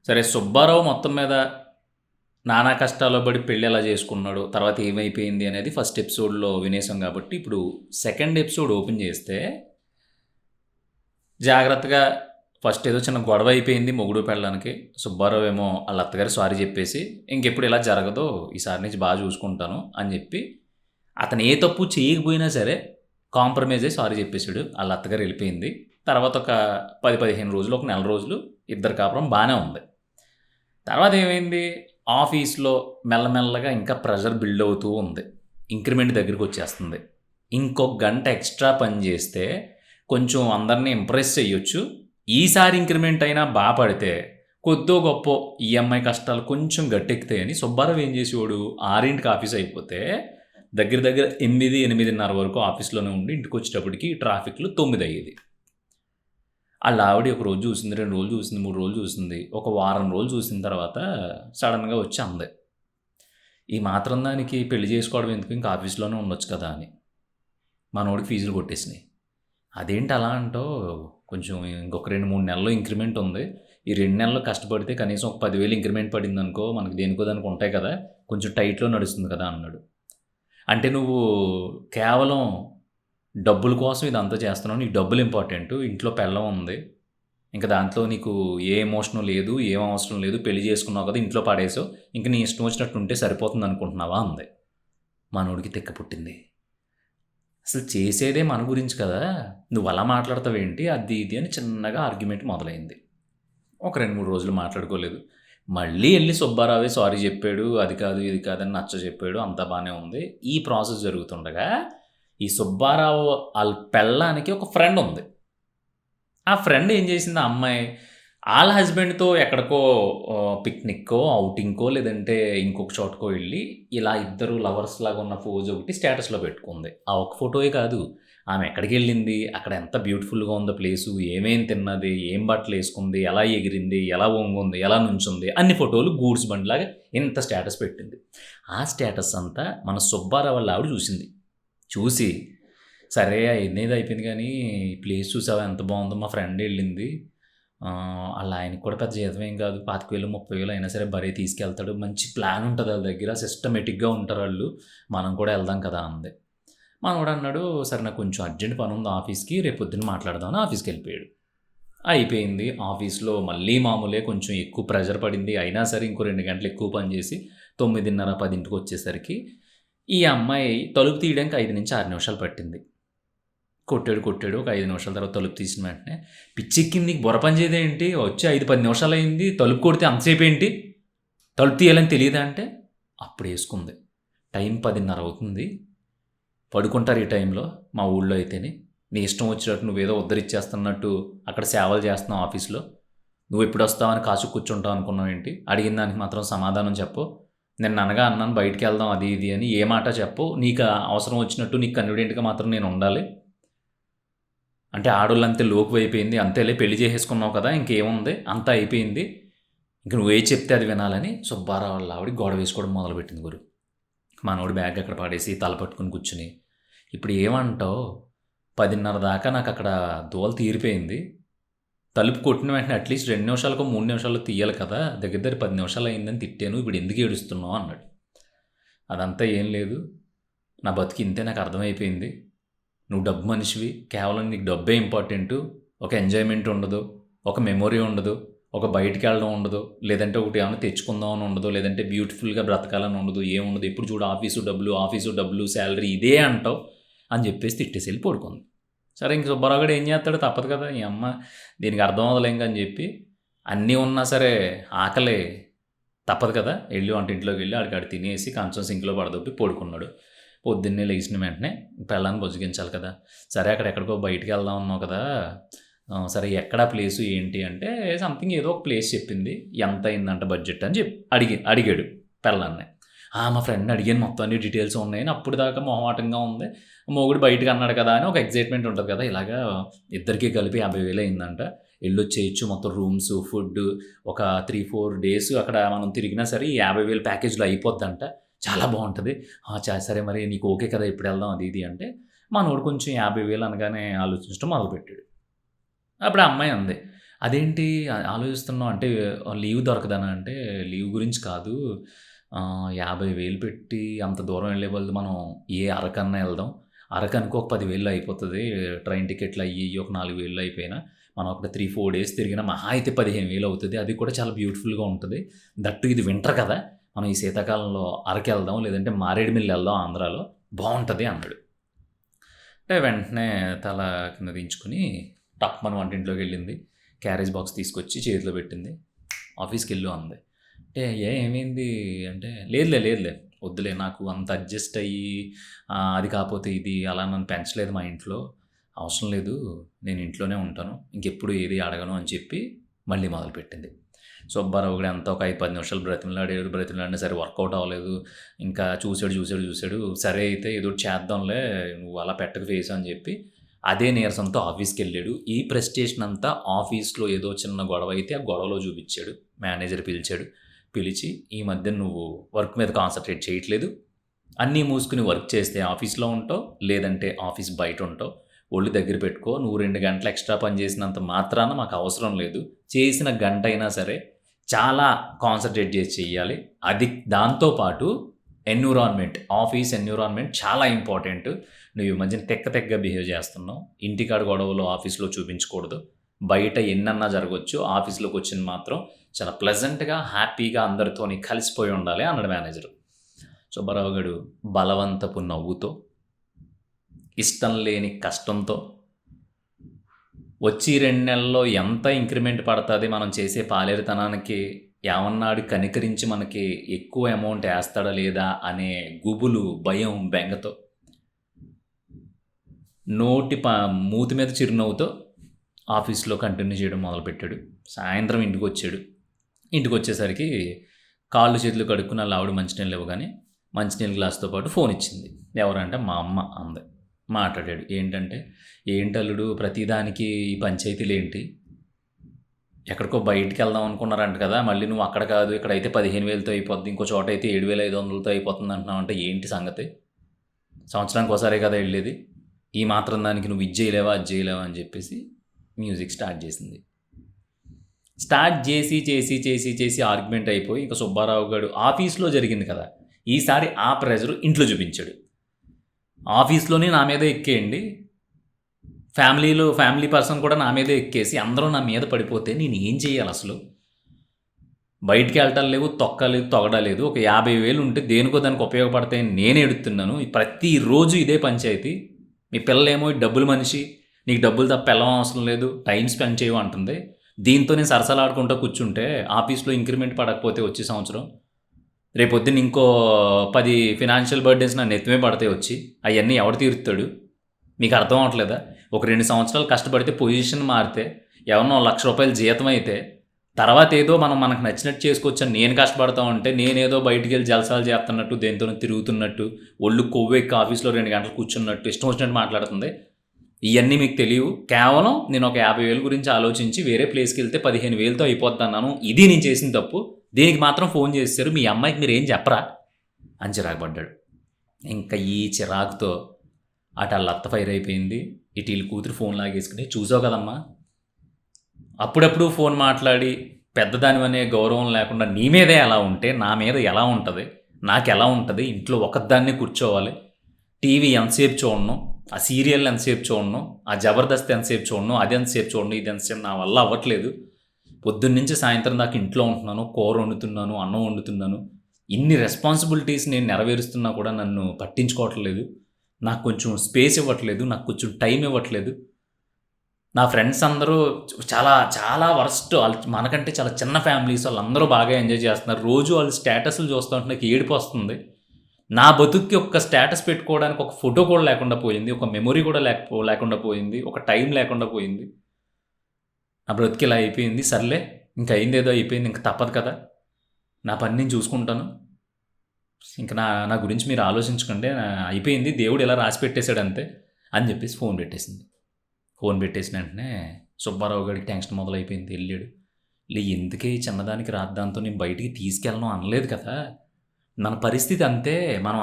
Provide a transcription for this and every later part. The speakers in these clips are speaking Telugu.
సరే సుబ్బారావు మొత్తం మీద నానా కష్టాల్లో పడి పెళ్ళి ఎలా చేసుకున్నాడు, తర్వాత ఏమైపోయింది అనేది ఫస్ట్ ఎపిసోడ్‌లో వినేసాం కాబట్టి, ఇప్పుడు సెకండ్ ఎపిసోడ్ ఓపెన్ చేస్తే జాగ్రత్తగా ఫస్ట్ ఏదో చిన్న గొడవ అయిపోయింది మొగుడు పెళ్ళానికి. సుబ్బారావు ఏమో ఆళ్ళ అత్తగారికి సారీ చెప్పేసి, ఇంకెప్పుడు ఇలా జరగదు, ఈసారి నుంచి బాగా చూసుకుంటాను అని చెప్పి, అతను ఏ తప్పు చేయకపోయినా సరే కాంప్రమైజ్ అయ్యి సారీ చెప్పేసాడు. ఆళ్ళ అత్తగారు వెళ్ళిపోయింది. తర్వాత ఒక 10, 15 రోజులు, ఒక నెల రోజులు ఇద్దరి కాపురం బానే ఉంది. తర్వాత ఏమైంది, ఆఫీస్‌లో మెల్లమెల్లగా ఇంకా ప్రెషర్ బిల్డ్ అవుతూ ఉంది. ఇంక్రిమెంట్ దగ్గరికొచ్చేస్తుంది. ఇంకొక గంట ఎక్స్‌ట్రా పని చేస్తే కొంచెం అందరిని ఇంప్రెస్ చెయ్యొచ్చు. ఈసారి ఇంక్రిమెంట్ అయినా పడితే కొద్దో గొప్పో ఈఎంఐ కష్టాలు కొంచెం గట్టెక్కుతాయని సుబ్బారావు ఏం చేసేవాడు, 6కి ఆఫీస్ అయిపోతే దగ్గర దగ్గర 8, 8:30 వరకు ఆఫీస్‌లోనే ఉండి ఇంటికొచ్చేటప్పటికి ట్రాఫిక్‌లో 9 అయ్యేది. ఆళ్ళ ఆవిడ ఒక రోజు చూసింది, 2 రోజులు చూసింది, 3 రోజులు చూసింది. ఒక వారం రోజులు చూసిన తర్వాత సడెన్‌గా వచ్చి అంది, "ఈ మాత్రం దానికి పెళ్లి చేసుకోవడం ఎందుకు? ఇంకా ఆఫీస్‌లోనే ఉండొచ్చు కదా!" అని. మనోడికి ఫీజులు కొట్టేసినాయి. "అదేంటి అలా అంటావు? కొంచెం ఇంకొక 2, 3 నెలల్లో ఇంక్రిమెంట్ ఉంది. ఈ 2 నెలలు కష్టపడితే కనీసం ఒక 10,000 ఇంక్రిమెంట్ పడిందనుకో, మనకు దేనికో దానికి ఉంటాయి కదా! కొంచెం టైట్‌లో నడుస్తుంది కదా!" అన్నాడు. "అంటే నువ్వు కేవలం డబ్బుల కోసం ఇదంతా చేస్తున్నావు. నీకు డబ్బులు ఇంపార్టెంటు. ఇంట్లో పెళ్ళాం ఉంది. ఇంక దాంట్లో నీకు ఏ ఎమోషను లేదు. ఏం అవసరం లేదు. పెళ్లి చేసుకున్నావు కదా! ఇంట్లో పడేసావు. ఇంక నీ ఇష్టం వచ్చినట్టు ఉంటే సరిపోతుందనుకుంటున్నావా?" అంది. మనోడికి తిక్క పుట్టింది. అసలు చేసేదే మన గురించి కదా! నువ్వలా మాట్లాడతావేంటి? అది ఇది అని చిన్నగా ఆర్గ్యుమెంట్ మొదలైంది. ఒక 2, 3 రోజులు మాట్లాడుకోలేదు. మళ్ళీ ఎళ్లి సుబ్బారావే సారీ జెప్పాడు. అది కాదు, ఇది కాదని నచ్చజెప్పాడు. అంతా బానే ఉంది. ఈ ప్రాసెస్ జరుగుతుండగా, ఈ సుబ్బారావు ఆళ్ళ పెళ్ళానికి ఒక ఫ్రెండుంది. ఆ ఫ్రెండ్ ఏం జేసింది ఆ అమ్మాయి, ఆళ్ళ హస్బెండ్‌తో ఎక్కడికో పిక్నిక్కో, ఔటింగ్‌కో లేదంటే ఇంకొక చోటకో ఎళ్లి, ఇలా ఇద్దరు లవర్స్‌లాగా ఉన్న పోజ్ ఒకటి స్టేటస్‌లో పెట్టుకుంది. ఆ ఒక్క ఫోటోయే కాదు, ఆమె ఎక్కడికెళ్ళింది, అక్కడ ఎంత బ్యూటిఫుల్‌గా ఉందో ప్లేసు, ఏమేం తిన్నది, ఏం బట్టలేసుకుంది, ఎలా ఎగిరింది, ఎలా ఒంగుంది, ఎలా నుంచుంది, అన్ని ఫోటోలు గూడ్స్ బండిలాగా ఇంత స్టేటస్ పెట్టింది. ఆ స్టేటస్ అంతా మన సుబ్బారావు వాళ్ళ ఆవిడ చూసింది. చూసి, "సరే అయన్నీది అయిపోయింది గానీ, ఈ ప్లేస్ చూసావా ఎంత బావుందో, మా ఫ్రెండ్ ఎళ్ళింది. ఆళ్ళ ఆయనకి కూడా పెద్ద జీతం ఏం కాదు. 25,000, 30,000 అయినా సరే భరే తీసుకెళ్తాడు. మంచి ప్లాన్ ఉంటది ఆళ్ళ దగ్గర. సిస్టమేటిక్‌గా ఉంటారాళ్ళు. మనం కూడా ఎళ్దాం కదా!" అంది. మనోడన్నాడు, "సరే నాకు కొంచెం అర్జెంట్ పనుంది ఆఫీస్‌కి. రేపు పొద్దున్న మాట్లాడదాం" అని ఆఫీస్‌కెళ్ళిపోయాడు. అయిపోయింది. ఆఫీస్‌లో మళ్ళీ మామూలే, కొంచెం ఎక్కువ ప్రెషర్ పడింది. అయినా సరే ఇంకో 2 గంటలు ఎక్కువ పని చేసి 9:30, 10కి ఈ అమ్మాయి తలుపు తీయడానికి 5-6 నిమిషాలు పట్టింది. కొట్టాడు. ఒక 5 నిమిషాల తర్వాత తలుపు తీసిన వెంటనే, "పిచ్చెక్కింది నీకు, బుర్ర పని చేయదేంటి? వచ్చి 5, 10 నిమిషాలయింది. తలుపు కొడితే అంతసేపేంటి? తలుపు తీయాలని తెలీదా" అంటే అప్పుడేసుకుంది. టైం 10:30 అవుతుంది. పడుకుంటారు ఈ టైంలో మా ఊళ్ళో అయితేని. నీ ఇష్టం వచ్చినట్టు నువ్వేదో ఉద్ధరిచ్చేస్తున్నట్టు అక్కడ సేవలు చేస్తున్నావు ఆఫీస్‌లో. నువ్వెప్పుడొస్తావని కాచు కూర్చుంటావు అనుకున్నావేంటి? అడిగిన దానికి మాత్రం సమాధానం చెప్పు. నిన్ననగా అన్నాను బయటికెళ్దాం అది ఇది అని, ఏ మాట చెప్పవు. నీకు అవసరం వచ్చినట్టు నీకు కన్వీనియంట్‌గా మాత్రం నేనుండాలి. అంటే ఆడోళ్ళంతే లోకువైపోయింది. అంతేలే పెళ్లి చేసేసుకున్నావు కదా! ఇంకేముంది, అంతా అయిపోయింది. ఇంక నువ్వేది చెప్తే అది వినాలని సుబ్బారావు వాళ్ళ ఆవిడ గొడవ వేసుకోవడం మొదలుపెట్టింది గురు. మనోడు బ్యాగ్ అక్కడ పడేసి తల పట్టుకొని కూర్చొని, "ఇప్పుడు ఏమంటావు? 10:30 దాకా నాకక్కడ దూల తీరిపోయింది. తలుపు కొట్టిన వెంటనే అట్‌లీస్ట్ 2 నిమిషాలకో, 3 నిమిషాల్లో తీయాలి కదా! దగ్గర దగ్గర 10 నిమిషాలయిందని తిట్టాను. ఇప్పుడు ఎందుకు ఏడుస్తున్నావు?" అన్నాడు. "అదంతా ఏం లేదు. నా బతుకు ఇంతే, నాకు అర్థమైపోయింది. నువ్వు డబ్బు మనిషివి. కేవలం నీకు డబ్బే ఇంపార్టెంటు. ఒక ఎంజాయ్‌మెంట్ ఉండదు. ఒక మెమొరీ ఉండదు. ఒక బయటికెళ్ళడం ఉండదు. లేదంటే ఒకటి ఏమన్నా తెచ్చుకుందాం అని ఉండదు. లేదంటే బ్యూటిఫుల్‌గా బ్రతకాలని ఉండదు. ఏముండదు. ఎప్పుడు చూడు ఆఫీసు డబ్బులు, సాలరీ ఇదే అంటావు" అని చెప్పేసి తిట్టేసి ఎళ్లి పడుకుంది. సరే ఇంక సుబ్బారావు గాడు ఏం చేత్తాడు, తప్పదు కదా! ఈ అమ్మ దీనికి అర్థం అవ్వదులే ఇంక అని చెప్పి, అన్నీ ఉన్నా సరే ఆకలి తప్పదు కదా! ఎళ్లి వంటింట్లోకెళ్ళి ఆడికాడ తినేసి కంచం సింక్‌లో పడదొబ్బి పడుకున్నాడు. పొద్దున్నే లెగిసిన వెంటనే పెళ్ళాన్ని బుజ్జగించాలి కదా! సరే అక్కడెక్కడికో బయటికెళ్దాం అన్నావు కదా! సరే ఎక్కడా ప్లేసు ఏంటి అంటే, సంథింగ్ ఏదో ఒక ప్లేస్ చెప్పింది. ఎంతయిందంట బడ్జెట్ అని అడిగాడు పెళ్ళాన్ని. మా ఫ్రెండ్‌ని అడిగాను, మొత్తం అన్ని డీటెయిల్స్ ఉన్నాయని. అప్పటిదాకా మొహమాటంగా ఉంది. మొగుడు బయటికన్నాడు కదా! అని ఒక ఎక్సైట్‌మెంట్ ఉంటది కదా! ఇలాగా ఇద్దరికీ కలిపి 50,000 అయిందంట. ఎళ్ళొచ్చేయొచ్చు, మొత్తం రూమ్సు, ఫుడ్డు ఒక 3, 4 డేస్ అక్కడ మనం తిరిగినా సరే ఈ 50,000 ప్యాకేజ్‌లో అయిపోద్దంట. చాలా బావుంటది. సరే మరి నీకు ఓకే కదా! ఎప్పుడెళ్దాం అది ఇది అంటే, మనోడు కొంచెం 50,000 అనగానే ఆలోచించడం మొదలుపెట్టాడు. అప్పుడు ఆ అమ్మాయి అంది, అదేంటి ఆలోచిస్తున్నావు అంటే లీవ్ దొరకదనా అంటే, లీవ్ గురించి కాదు. 50,000 పెట్టి అంత దూరం వెళ్ళే బదులు మనం ఏ అరకన్నా ఎళ్దాం. అరకనుకో ఒక 10,000 అయిపోతది. ట్రైన్ టికెట్లు అయ్యి, ఇయ్యి ఒక 4,000 అయిపోయినా, మనం ఒక 3, 4 డేస్ తిరిగినా మహా అయితే 15,000 అవుతది. అది కూడా చాలా బ్యూటిఫుల్‌గా ఉంటది. దట్టు ఇది వింటర్ కదా! మనం ఈ శీతాకాలంలో అరకెళ్దాం, లేదంటే మారేడుమిల్లి ఎళ్దాం ఆంధ్రాలో బావుంటది అన్నాడు. అంటే వెంటనే తల కింద దించుకొని టప్‌మని వంటింట్లోకెళ్ళింది. క్యారేజ్ బాక్స్ తీసుకొచ్చి చేతిలో పెట్టింది. ఆఫీస్‌కెళ్ళు అంది. అంటే ఏమైంది అంటే, లేదులే, లేదులే వద్దులే నాకు అంత అడ్జస్ట్ అయ్యి అది కాపోతే ఇది అలా నన్ను పెంచలేదు మా ఇంట్లో. అవసరం లేదు. నేను ఇంట్లోనే ఉంటాను. ఇంకెప్పుడు ఏది అడగను అని చెప్పి మళ్ళీ మొదలుపెట్టింది. సుబ్బారావు గూడా ఎంత ఒక 5, 10 నిమిషాలు బ్రతిమలాడాడు. బ్రతిమలాడినా సరే వర్కౌట్ అవ్వలేదు. ఇంకా చూసాడు. సరే అయితే ఏదోకటి చేద్దాంలే నువ్వు అలా పెట్టకు ఫేస్ అని చెప్పి అదే నీరసంతో ఆఫీస్‌కెళ్ళాడు. ఈ ప్రెస్టేషన్ అంతా ఆఫీస్‌లో ఏదో చిన్న గొడవ అయితే ఆ గొడవలో చూపిచ్చాడు. మేనేజర్ పిలిచాడు. పిలిచి ఈ మధ్య నువ్వు వర్క్ మీద కాన్సంట్రేట్ చేయట్లేదు. అన్నీ మూసుకొని వర్క్ చేస్తే ఆఫీస్‌లో ఉంటావు. లేదంటే ఆఫీస్ బయట ఉంటావు. ఒళ్ళు దగ్గర పెట్టుకో. నువ్వు 2 గంటలు ఎక్స్‌ట్రా పని చేసినంత మాత్రాన మాకు అవసరం లేదు. చేసిన గంట అయినా సరే చాలా కాన్సంట్రేట్ చేసి చెయ్యాలి. అది దాంతో పాటు ఎన్విరాన్మెంట్, ఆఫీస్ ఎన్విరాన్మెంట్ చాలా ఇంపార్టెంట్. నువ్వు ఈ మధ్యన తెక్కగా బిహేవ్ చేస్తున్నావు. ఇంటికాడ గొడవలు ఆఫీస్‌లో చూపించకూడదు. బయట ఎన్నన్నా జరగొచ్చు. ఆఫీస్‌లోకొచ్చింది మాత్రం చాలా ప్లెజెంట్‌గా, హ్యాపీగా అందరితోని కలిసిపోయి ఉండాలి అన్నాడు మేనేజరు. సుబ్బారావు గాడు బలవంతపు నవ్వుతో, ఇష్టం లేని కష్టంతో, వచ్చి 2 నెలల్లో ఎంత ఇంక్రిమెంట్ పడతది మనం చేసే పాలేరుతనానికి, ఏమన్నాడు కనికరించి మనకి ఎక్కువ అమౌంట్ ఏస్తాడా లేదా అనే గుబులు, భయం, బెంగతో, మూతి మీద చిరునవ్వుతో ఆఫీస్‌లో కంటిన్యూ చేయడం మొదలుపెట్టాడు. సాయంత్రం ఇంటికొచ్చాడు. ఇంటికొచ్చేసరికి కాళ్ళు చేతులు కడుక్కుని ఆళ్ళ ఆవిడ మంచినీళ్ళు ఇవ్వగానే మంచినీళ్ళ గ్లాస్‌తో పాటు ఫోన్ ఇచ్చింది. ఎవరంటే మా అమ్మ అంది. మాట్లాడాడు. ఏంటంటే, "ఏంటల్లుడు ప్రతిదానికి ఈ పంచాయతీలేంటి? ఎక్కడికో బయటికెళ్దాం అనుకున్నారంట కదా! మళ్ళీ నువ్వు అక్కడ కాదు ఇక్కడైతే 15,000తో అయిపోద్ది. ఇంకో చోటైతే 7,500తో అయిపోతుంది అంటున్నావంటే ఏంటి సంగతి? సంవత్సరానికి ఓసారే కదా ఎళ్ళేది. ఈ మాత్రం దానికి నువ్వు ఇది చేయలేవా, అది చేయలేవా" అని చెప్పేసి మ్యూజిక్ స్టార్ట్ చేసింది. స్టార్ట్ చేసి ఆర్గ్యుమెంట్ అయిపోయి ఇంక సుబ్బారావు గాడు ఆఫీస్‌లో జరిగింది కదా! ఈసారి ఆ ప్రెజరు ఇంట్లో చూపించాడు. ఆఫీస్‌లోనే నా మీదే ఎక్కేయండి. ఫ్యామిలీ పర్సన్ కూడా నా మీదే ఎక్కేసి అందరూ నా మీద పడిపోతే నేను ఏం చేయాలసలు? బయటికెళ్ళటాలు లేవు, తొక్కలేదు, తొగడా లేదు. ఒక 50,000 ఉంటే దేనికో దానికి ఉపయోగపడతాయని నేను ఎడుతున్నాను. ప్రతిరోజు ఇదే పంచాయతీ. మీ పిల్లేమో డబ్బుల మనిషి. నీకు డబ్బులు తప్ప పెళ్ళం అవసరం లేదు. టైం స్పెండ్ చేయవు అంటుంది. దీంతో నేను సరసాలాడుకుంటూ కూర్చుంటే ఆఫీస్‌లో ఇంక్రిమెంట్ పడకపోతే వచ్చే సంవత్సరం రేపొద్దున ఇంకో 10 ఫినాన్షియల్ బర్డెన్స్ నా నెత్తిమే పడతాయి వచ్చి. అయన్నీ ఎవడు తీరుస్తాడు? మీకు అర్థం అవ్వట్లేదా? ఒక 2 సంవత్సరాలు కష్టపడితే పొజిషన్ మారితే ఎవరినో ₹1,00,000 జీతం అయితే తర్వాత ఏదో మనకు నచ్చినట్టు చేసుకోవచ్చని నేను కష్టపడతా ఉంటే నేనేదో బయటికెళ్ళి జలసాలు చేస్తున్నట్టు, దేనితోనో తిరుగుతున్నట్టు, ఒళ్ళు కొవ్వెక్కి ఆఫీస్‌లో 2 గంటలు కూర్చున్నట్టు ఇష్టం వచ్చినట్టు మాట్లాడుతుంది. ఇయన్నీ మీకు తెలియవు. కేవలం నేను ఒక 50,000 గురించి ఆలోచించి వేరే ప్లేస్‌కెళ్తే 15,000తో అయిపోద్దన్నాను. ఇది నేను చేసిన తప్పు. దీనికి మాత్రం ఫోన్ చేసేశారు. మీ అమ్మాయికి మీరేం చెప్పరా? అని చిరాకు పడ్డాడు. ఇంకా ఈ చిరాకుతో అటు ఆళ్ళ అత్త ఫైర్ అయిపోయింది. ఇటు ఈళ్ళ కూతురు ఫోన్ లాగేసుకుని, "చూసావు కదమ్మా! అప్పుడప్పుడు ఫోన్ మాట్లాడి పెద్దదానివనే గౌరవం లేకుండా నీ మీదే అలా ఉంటే నా మీద ఎలా ఉంటది? నాకెలా ఉంటది? ఇంట్లో ఒక్కదాన్నే కూర్చోవాలి. టీవీ ఎంతసేపు చూడను. ఆ సీరియల్ ఎంతసేపు చూడను. ఆ జబర్దస్త్ ఎంతసేపు చూడను. అది ఎంతసేపు చూడను. ఇది ఎంతసేపు నా వల్ల అవ్వట్లేదు. పొద్దున్నుంచి సాయంత్రం దాకా ఇంట్లో ఉంటున్నాను. కూర వండుతున్నాను. అన్నం వండుతున్నాను. ఇన్ని రెస్పాన్సిబిలిటీస్ నేను నెరవేరుస్తున్నా కూడా నన్ను పట్టించుకోవట్లేదు. నాకు కొంచెం స్పేస్ ఇవ్వట్లేదు. నాకు కొంచెం టైం ఇవ్వట్లేదు. నా ఫ్రెండ్స్ అందరూ చాలా చాలా వరస్ట్. ఆళ్ళు మనకంటే చాలా చిన్న ఫ్యామిలీస్. వాళ్ళందరూ బాగా ఎంజాయ్ చేస్తున్నారు. రోజు వాళ్ళ స్టేటస్‌లు చూస్తా ఉంటే నాకు ఏడుపొస్తుంది. నా బతుక్కి ఒక్క స్టేటస్ పెట్టుకోవడానికి ఒక ఫోటో కూడా లేకుండా పోయింది. ఒక మెమరీ కూడా లేకుండా పోయింది. ఒక టైం లేకుండా పోయింది. నా బ్రతుకు ఇలా అయిపోయింది. సర్లే ఇంక అయిందేదో అయిపోయింది. ఇంక తప్పదు కదా! నా పని నేను చూసుకుంటాను. ఇంక నా గురించి మీరు ఆలోచించకండి. అయిపోయింది. దేవుడు ఇలా రాసి పెట్టేసాడు అంతే అని చెప్పేసి ఫోన్ పెట్టేసింది. ఫోన్ పెట్టేసిన వెంటనే సుబ్బారావు గాడికి టెన్షన్ మొదలైపోయింది. ఎళ్ళాడు. ఎందుకే ఈ చిన్నదానికి రాద్దాంతో నేను బయటికి తీసుకెళ్ళను అనలేదు కదా! మన పరిస్థితి అంతే. మనం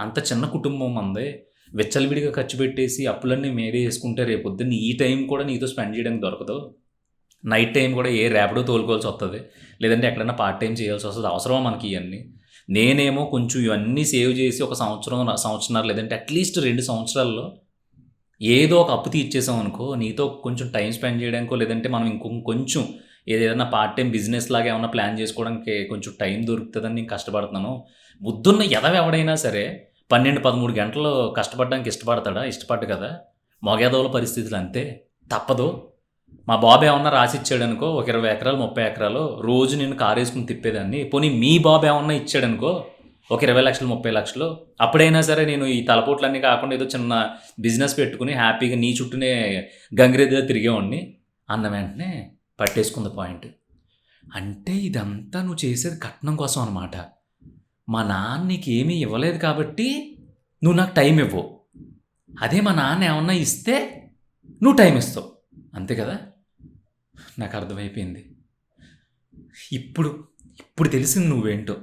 అంత చిన్న కుటుంబం మనది. విచ్చలవిడిగా ఖర్చు పెట్టేసి అప్పులన్నీ మీదే యేసుకుంటే రేపొద్దున్న ఈ టైం కూడా నీతో స్పెండ్ చేయడానికి దొరకదు. నైట్ టైం కూడా ఏ ర్యాపిడో తోలుకోవాల్సి వస్తుంది, లేదంటే ఎక్కడైనా పార్ట్ టైం చేయాల్సి వస్తుంది. అవసరమా మనకి ఇవన్నీ? నేనేమో కొంచెం ఇవన్నీ సేవ్ చేసి ఒక సంవత్సరం లేదంటే అట్లీస్ట్ 2 సంవత్సరాల్లో ఏదో ఒక అప్పు తీర్చేసాం అనుకో, నీతో కొంచెం టైం స్పెండ్ చేయడానికో, లేదంటే మనం కొంచెం ఏదైనా పార్ట్ టైం బిజినెస్ లాగా ఏమన్నా ప్లాన్ చేసుకోవడానికి కొంచెం టైం దొరుకుతుందని నేను కష్టపడుతున్నాను. బుద్ధున్న ఎవడైనా సరే 12-13 గంటలు కష్టపడడానికి ఇష్టపడతాడా? ఇష్టపడ్డు కదా. మగెదవల పరిస్థితులు అంతే, తప్పదు. మా బాబు ఏమన్నా రాసిచ్చాడనుకో, ఒక 20 ఎకరాలు 30 ఎకరాలు రోజు నేను కారు వేసుకుని తిప్పేదాన్ని. పోనీ మీ బాబు ఏమన్నా ఇచ్చాడనుకో ఒక 20 లక్షలు 30 లక్షలు, అప్పుడైనా సరే నేను ఈ తలపోట్లన్నీ కాకుండా ఏదో చిన్న బిజినెస్ పెట్టుకుని హ్యాపీగా నీ చుట్టూనే గంగిరెద్దుగా తిరిగేవాడిని అన్న వెంటనే పట్టేసుకుంది పాయింట్. అంటే ఇదంతా నువ్వు చేసేది కట్నం కోసం అనమాట. మా నాన్న నీకు ఏమీ ఇవ్వలేదు కాబట్టి నువ్వు నాకు టైం ఇవ్వవు. అదే మా నాన్న ఏమన్నా ఇస్తే నువ్వు టైం ఇస్తావు, అంతే కదా. నాకు అర్థమైపోయింది. ఇప్పుడు ఇప్పుడు తెలిసింది నువ్వేంటో.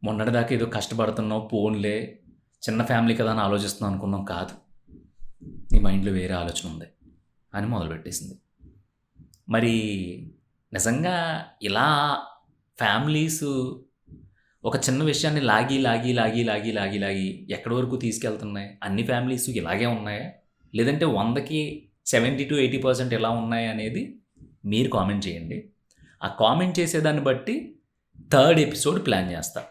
మొన్నటిదాకా ఏదో కష్టపడుతున్నావు, పోన్లే చిన్న ఫ్యామిలీ కదా అని ఆలోచిస్తున్నావు అనుకున్నాం. కాదు, నీ మైండ్లో వేరే ఆలోచన ఉంది అని మొదలుపెట్టేసింది. మరి నిజంగా ఇలా ఫ్యామిలీస్ ఒక చిన్న విషయాన్ని లాగి లాగి లాగి లాగి లాగి లాగి ఎక్కడి వరకు తీసుకెళ్తున్నాయి? అన్ని ఫ్యామిలీస్ ఇలాగే ఉన్నాయా, లేదంటే 100కి 70-80% ఎలా ఉన్నాయి అనేది మీరు కామెంట్ చేయండి. ఆ కామెంట్ చేసేదాన్ని బట్టి 3rd ఎపిసోడ్ ప్లాన్ చేస్తా.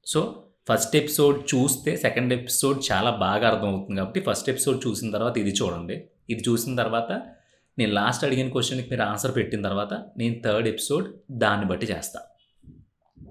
సో ఫస్ట్ ఎపిసోడ్ చూస్తే సెకండ్ ఎపిసోడ్ చాలా బాగా అర్థమవుతుంది కాబట్టి ఫస్ట్ ఎపిసోడ్ చూసిన తర్వాత ఇది చూడండి. ఇది చూసిన తర్వాత నేను లాస్ట్ అడిగిన క్వశ్చన్కి మీరు ఆన్సర్ పెట్టిన తర్వాత నేను 3rd ఎపిసోడ్ దాన్ని బట్టి చేస్తాను.